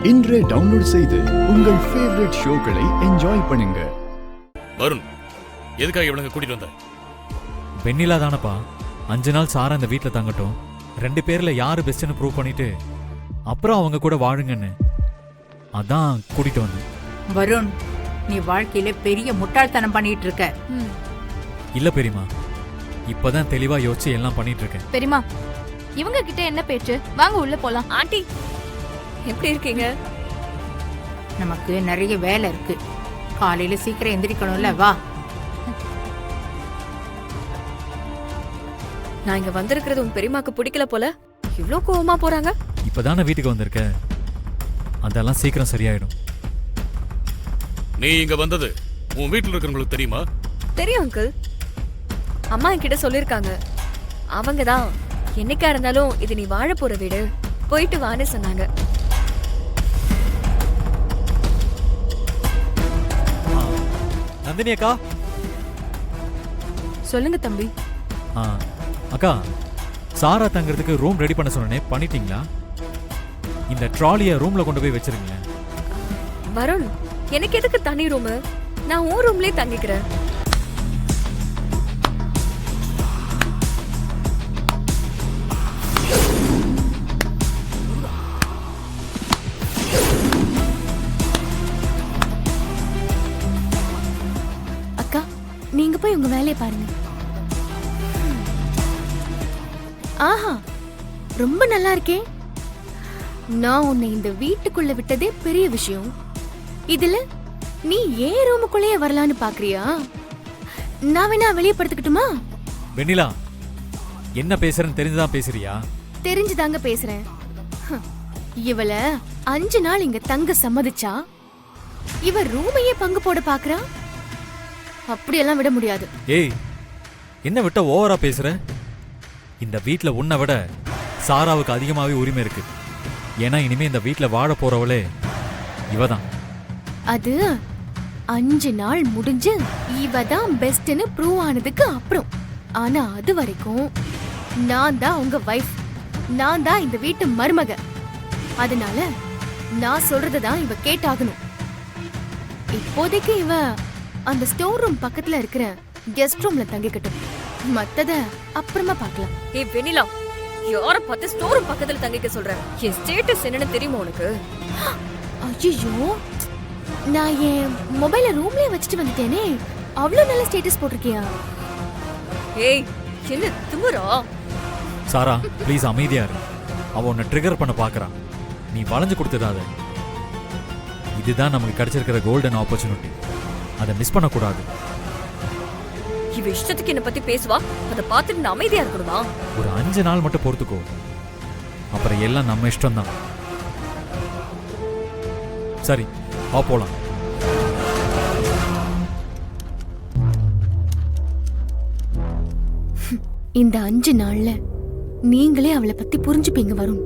இன்றே டவுன்லோட் செய்து உங்கள் ஃபேவரட் ஷோக்களை என்ஜாய் பண்ணுங்க. வருண், எதுக்காக இவனுங்க கூட்டிட்டு வந்த? வெண்ணிலா தானப்பா 5 நாள் சாரா இந்த வீட்டில் தங்கட்டும், 2 பேர்ல யாரு பெஸ்ட்னு ப்ரூவ் பண்ணிட்டு அப்புறம் அவங்க கூட வாழுங்கன்னு அதான் கூட்டிட்டு வந்தேன். வருண், நீ வாழ்க்கையில பெரிய முட்டாள்தனம் பண்ணிட்டு இருக்க. இல்ல பெரியமா, இப்பதான் தெளிவா யோசிச்சு எல்லாம் பண்ணிட்டு இருக்கேன். பெரியமா, இவங்க கிட்ட என்ன பேச்சு? வாங்க உள்ள போலாம். ஆண்டி, எப்படி இருக்கீங்க? நமக்கு நிறைய வேலை இருக்கு, காலையில சீக்கிரம் எந்திரிக்கணும்ல. வா. நான் இங்க வந்திருக்கிறது உன் பெரியமாக்கு பிடிக்கல போல. இவ்ளோ கோவமா போறாங்க. இப்பதானே வீட்டுக்கு வந்திருக்க, அதெல்லாம் சீக்கிரம் சரியாயிடும். நீ இங்க வந்தது உன் வீட்டுல இருக்கிறவங்களுக்கு தெரியுமா? தெரியும் அங்கிள், அம்மா என்கிட்ட சொல்லிருக்காங்க. அவங்க தான் என்னைக்கா இருந்தாலும் இது நீ வாழ போற வீடு, போயிட்டு வான்னு சொன்னாங்க. நந்தினி அக்கா. சொல்லுங்க தம்பி. அக்கா, சாரா தங்கறதுக்கு ரூம் ரெடி பண்ண சொன்னே, பண்ணிட்டீங்களா? இந்த ட்ராலியை ரூம்ல கொண்டு போய் வச்சிருங்க. வருண், எனக்கு எதுக்கு தனி ரூம்? நான் உன் ரூம்லயே தங்கிக்கிறேன். அக்கா, நீங்க போய் உங்க வேலையை பாருங்க. ஆஹா, ரொம்ப நல்லா இருக்கே. நான் உன்னை இந்த வீட்டுக்குள்ள விட்டதே பெரிய விஷயம். இதுல நீ ஏன் ரூமுக்குள்ளேயே வரலான்னு பாக்குறியா? நான் வேணா வெளியே படுத்துக்கிட்டுமா? வெண்ணிலா, என்ன பேசுறேன்னு தெரிஞ்சுதான் பேசுறியா? தெரிஞ்சுதாங்க பேசுறேன். இவள 5 நாள் இங்க தங்க சம்மதிச்சா இவ ரூமையே பங்கு போட பாக்குறா. அப்படியெல்லாம் விட முடியாது. ஏய், என்ன விட்ட ஓவரா பேசுற? இந்த வீட்ல உன்னை விட சாராவுக்கு அதிகமாவே உரிமை இருக்கு. ஏன்னா இனிமே இந்த வீட்ல வாழ போறவளே இவதான். அது 5 நாள் முடிஞ்சு இவதான் பெஸ்ட்னு ப்ரூவ் ஆனதுக்கு அப்புறம். ஆனா அது வரைக்கும் நான் தான் உங்க வைஃப், நான் தான் இந்த வீட்டு மருமக. அதனால நான் சொல்றதுதான் இவ கேட்டாகணும். இப்போதைக்கு இவ அந்த ஸ்டோர் ரூம் பக்கத்துல இருக்கிற கெஸ்ட் ரூம்ல தங்கிக்கட்டும், மத்தத அப்புறமா பார்க்கலாம். ஏய் வெண்ணிலா, யார பார்த்து ஸ்டோர் ரூம் பக்கத்துல தங்கிக்க சொல்ற? என் ஸ்டேட்டஸ் என்னன்னு தெரியுமா உனக்கு? ஐயோ, நான் என் மொபைல ரூம்லயே வச்சுட்டு வந்துட்டேனே. அவ்வளவு நல்ல ஸ்டேட்டஸ் போட்டிருக்கியா? ஏய், என்ன திமிரா? சாரா, ப்ளீஸ் அமைதியா இரு. அவ உன்னை ட்ரிகர் பண்ண பாக்குறா. நீ வளைஞ்சு கொடுத்துடாத. இதுதான் நமக்கு கிடைச்சிருக்கிற கோல்டன் ஆப்பர்ச்சுனிட்டி, அதை மிஸ் பண்ணக்கூடாது. இவ இஷ்டத்துக்கு என்ன பத்தி பேசுவா, அதை பார்த்துட்டு நான் அமைதியா இருக்கணுமா? ஒரு 5 நாள் மட்டும் பொறுத்துக்கோ, அப்புறம் எல்லாம் நம்ம இஷ்டம் தான். சரி, வா போலாம். இந்த 5 நாள்ல நீங்களே அவளை பத்தி புரிஞ்சுப்பீங்க வருண்.